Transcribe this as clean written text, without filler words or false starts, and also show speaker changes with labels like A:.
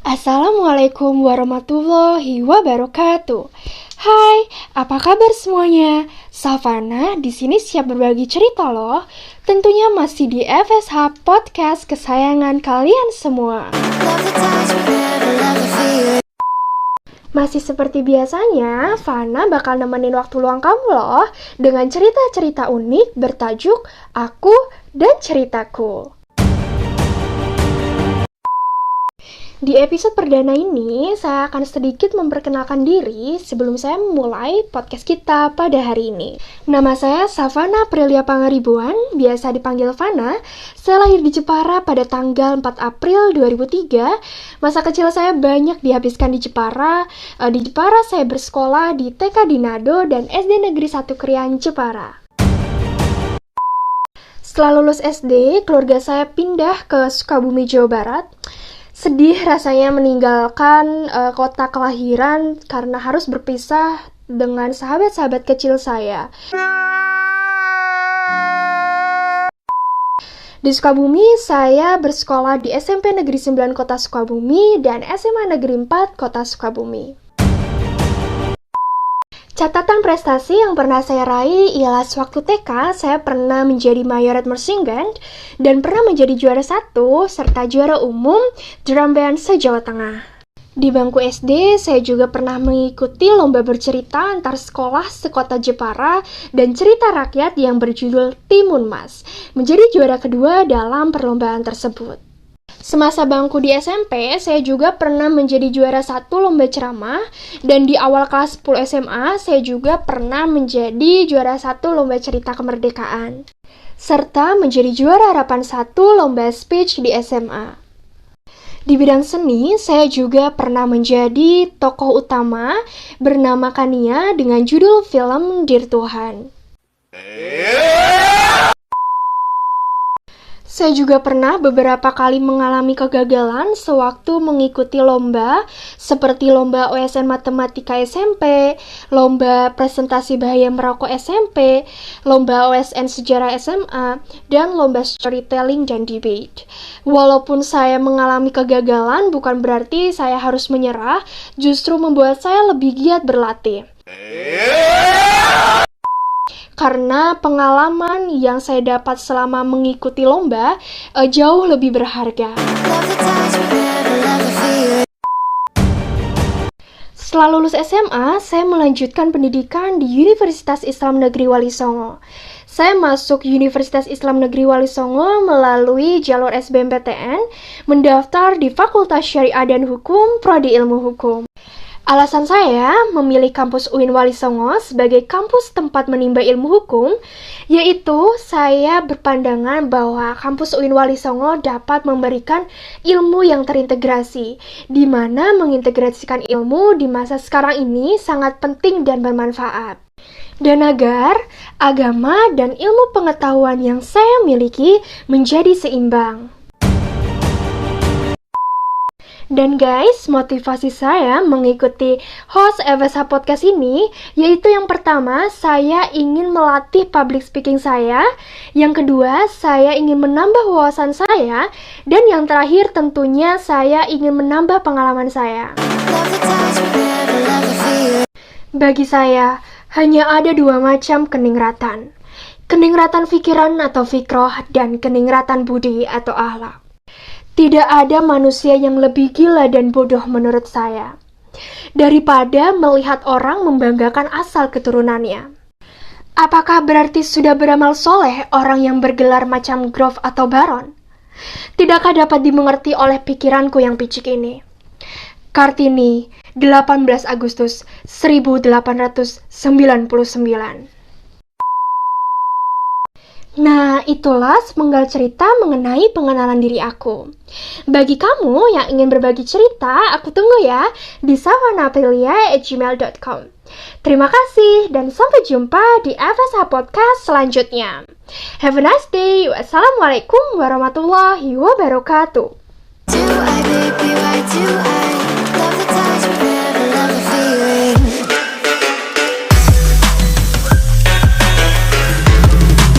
A: Assalamualaikum warahmatullahi wabarakatuh. Hai, apa kabar semuanya? Savana di sini siap berbagi cerita loh. Tentunya masih di FSH Podcast kesayangan kalian semua. Masih seperti biasanya, Fana bakal nemenin waktu luang kamu loh dengan cerita-cerita unik bertajuk Aku dan Ceritaku. Di episode perdana ini, saya akan sedikit memperkenalkan diri sebelum saya memulai podcast kita pada hari ini. Nama saya Savana Aprilia Pangaribuan, biasa dipanggil Fana. Saya lahir di Jepara pada tanggal 4 April 2003. Masa kecil saya banyak dihabiskan di Jepara. Di Jepara saya bersekolah di TK Dinado dan SD Negeri 1 Krian, Jepara. Setelah lulus SD, keluarga saya pindah ke Sukabumi, Jawa Barat. Sedih rasanya meninggalkan kota kelahiran karena harus berpisah dengan sahabat-sahabat kecil saya. Di Sukabumi, saya bersekolah di SMP Negeri 9 Kota Sukabumi dan SMA Negeri 4 Kota Sukabumi. Catatan prestasi yang pernah saya raih ialah sewaktu TK, saya pernah menjadi mayoret marching band dan pernah menjadi juara 1 serta juara umum drum band se-Jawa Tengah. Di bangku SD, saya juga pernah mengikuti lomba bercerita antar sekolah sekota Jepara dan cerita rakyat yang berjudul Timun Mas, menjadi juara kedua dalam perlombaan tersebut. Semasa bangku di SMP, saya juga pernah menjadi juara 1 lomba ceramah, dan di awal kelas 10 SMA, saya juga pernah menjadi juara 1 lomba cerita kemerdekaan, serta menjadi juara harapan 1 lomba speech di SMA. Di bidang seni, saya juga pernah menjadi tokoh utama bernama Kania dengan judul film Dear Tuhan. Saya juga pernah beberapa kali mengalami kegagalan sewaktu mengikuti lomba seperti lomba OSN Matematika SMP, lomba presentasi bahaya merokok SMP, lomba OSN Sejarah SMA, dan lomba storytelling dan debate. Walaupun saya mengalami kegagalan, bukan berarti saya harus menyerah, justru membuat saya lebih giat berlatih. Karena pengalaman yang saya dapat selama mengikuti lomba jauh lebih berharga. Setelah lulus SMA, saya melanjutkan pendidikan di Universitas Islam Negeri Wali Songo. Saya masuk Universitas Islam Negeri Wali Songo melalui jalur SBMPTN, mendaftar di Fakultas Syariah dan Hukum, Prodi Ilmu Hukum. Alasan saya memilih kampus UIN Wali Songo sebagai kampus tempat menimba ilmu hukum, yaitu saya berpandangan bahwa kampus UIN Wali Songo dapat memberikan ilmu yang terintegrasi, di mana mengintegrasikan ilmu di masa sekarang ini sangat penting dan bermanfaat. Dan agar agama dan ilmu pengetahuan yang saya miliki menjadi seimbang. Dan guys, motivasi saya mengikuti host FSH Podcast ini, yaitu yang pertama, saya ingin melatih public speaking saya, yang kedua, saya ingin menambah wawasan saya, dan yang terakhir tentunya saya ingin menambah pengalaman saya. Bagi saya, hanya ada 2 macam keningratan. Keningratan pikiran atau fikroh, dan keningratan budi atau akhlak. Tidak ada manusia yang lebih gila dan bodoh menurut saya, daripada melihat orang membanggakan asal keturunannya. Apakah berarti sudah beramal soleh orang yang bergelar macam Grof atau Baron? Tidakkah dapat dimengerti oleh pikiranku yang picik ini? Kartini, 18 Agustus 1899. Nah, itulah sepenggal cerita mengenai pengenalan diri aku. Bagi kamu yang ingin berbagi cerita, aku tunggu ya di savanaprilia@gmail.com. Terima kasih dan sampai jumpa di FSH Podcast selanjutnya. Have a nice day. Wassalamualaikum warahmatullahi wabarakatuh.